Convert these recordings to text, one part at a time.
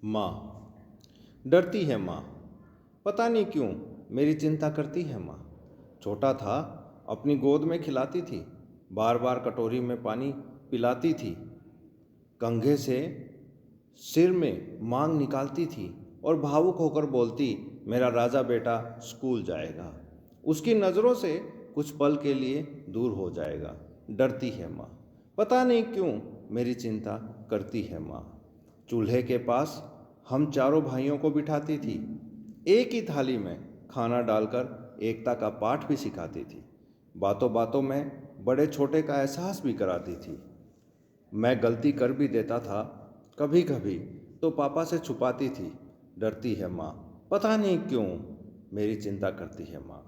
माँ। डरती है माँ, पता नहीं क्यों मेरी चिंता करती है माँ। छोटा था, अपनी गोद में खिलाती थी, बार बार कटोरी में पानी पिलाती थी, कंघे से सिर में मांग निकालती थी और भावुक होकर बोलती, मेरा राजा बेटा स्कूल जाएगा, उसकी नज़रों से कुछ पल के लिए दूर हो जाएगा। डरती है माँ, पता नहीं क्यों मेरी चिंता करती है माँ। चूल्हे के पास हम चारों भाइयों को बिठाती थी, एक ही थाली में खाना डालकर एकता का पाठ भी सिखाती थी। बातों बातों में बड़े छोटे का एहसास भी कराती थी। मैं गलती कर भी देता था कभी कभी तो पापा से छुपाती थी। डरती है माँ, पता नहीं क्यों मेरी चिंता करती है माँ।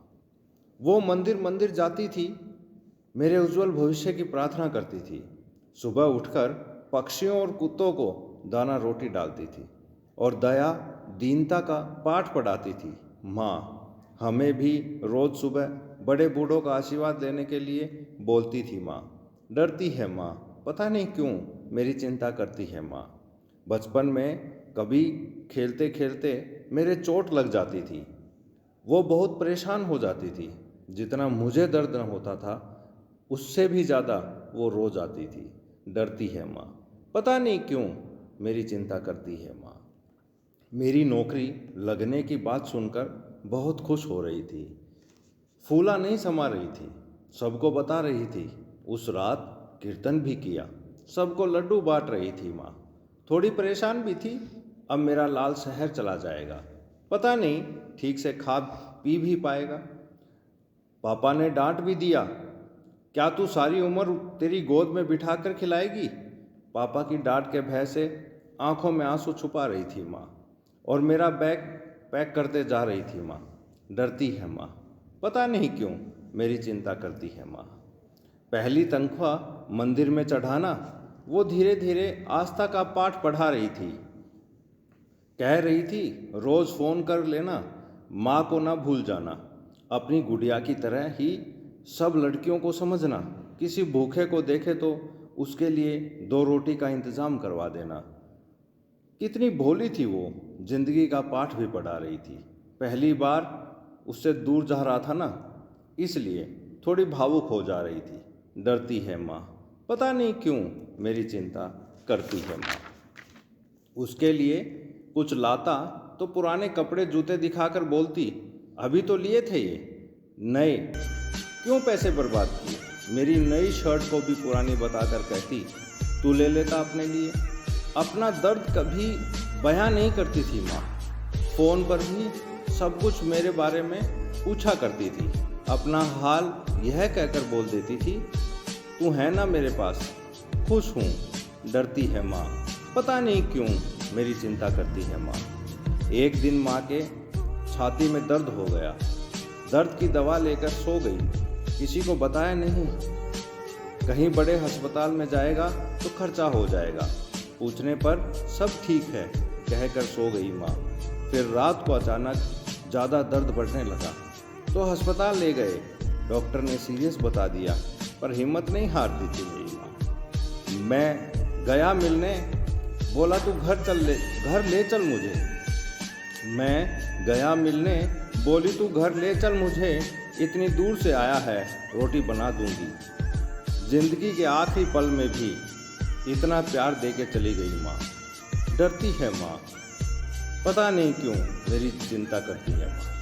वो मंदिर मंदिर जाती थी, मेरे उज्जवल भविष्य की प्रार्थना करती थी। सुबह उठकर पक्षियों और कुत्तों को दाना रोटी डालती थी और दया दीनता का पाठ पढ़ाती थी। माँ हमें भी रोज सुबह बड़े बूढ़ों का आशीर्वाद लेने के लिए बोलती थी माँ। डरती है माँ, पता नहीं क्यों मेरी चिंता करती है माँ। बचपन में कभी खेलते खेलते मेरे चोट लग जाती थी, वो बहुत परेशान हो जाती थी। जितना मुझे दर्द न होता था उससे भी ज़्यादा वो रो जाती थी। डरती है माँ, पता नहीं क्यों मेरी चिंता करती है माँ। मेरी नौकरी लगने की बात सुनकर बहुत खुश हो रही थी, फूला नहीं समा रही थी, सबको बता रही थी। उस रात कीर्तन भी किया, सबको लड्डू बांट रही थी माँ। थोड़ी परेशान भी थी, अब मेरा लाल शहर चला जाएगा, पता नहीं ठीक से खा पी भी पाएगा। पापा ने डांट भी दिया, क्या तू सारी उम्र तेरी गोद में बिठा कर खिलाएगी। पापा की डांट के भय से आंखों में आंसू छुपा रही थी माँ और मेरा बैग पैक करते जा रही थी माँ। डरती है माँ, पता नहीं क्यों मेरी चिंता करती है माँ। पहली तनख्वाह मंदिर में चढ़ाना, वो धीरे धीरे आस्था का पाठ पढ़ा रही थी। कह रही थी रोज़ फ़ोन कर लेना, माँ को ना भूल जाना, अपनी गुड़िया की तरह ही सब लड़कियों को समझना, किसी भूखे को देखे तो उसके लिए 2 रोटी का इंतज़ाम करवा देना। कितनी भोली थी वो, जिंदगी का पाठ भी पढ़ा रही थी। पहली बार उससे दूर जा रहा था ना, इसलिए थोड़ी भावुक हो जा रही थी। डरती है माँ, पता नहीं क्यों मेरी चिंता करती है माँ। उसके लिए कुछ लाता तो पुराने कपड़े जूते दिखाकर बोलती, अभी तो लिए थे ये नए, क्यों पैसे बर्बाद किए। मेरी नई शर्ट को भी पुरानी बताकर कहती, तू ले लेता अपने लिए। अपना दर्द कभी बयां नहीं करती थी माँ। फ़ोन पर भी सब कुछ मेरे बारे में पूछा करती थी। अपना हाल यह कहकर बोल देती थी, तू है ना मेरे पास, खुश हूँ। डरती है माँ, पता नहीं क्यों मेरी चिंता करती है माँ। एक दिन माँ के छाती में दर्द हो गया, दर्द की दवा लेकर सो गई, किसी को बताया नहीं। कहीं बड़े अस्पताल में जाएगा तो खर्चा हो जाएगा, पूछने पर सब ठीक है कहकर सो गई माँ। फिर रात को अचानक ज़्यादा दर्द बढ़ने लगा तो अस्पताल ले गए। डॉक्टर ने सीरियस बता दिया, पर हिम्मत नहीं हारती थी मेरी माँ। मैं गया मिलने, बोला तू घर ले चल मुझे। मैं गया मिलने, बोली तू घर ले चल मुझे, इतनी दूर से आया है रोटी बना दूंगी। जिंदगी के आखिरी पल में भी इतना प्यार दे के चली गई माँ। डरती है माँ, पता नहीं क्यों मेरी चिंता करती है माँ।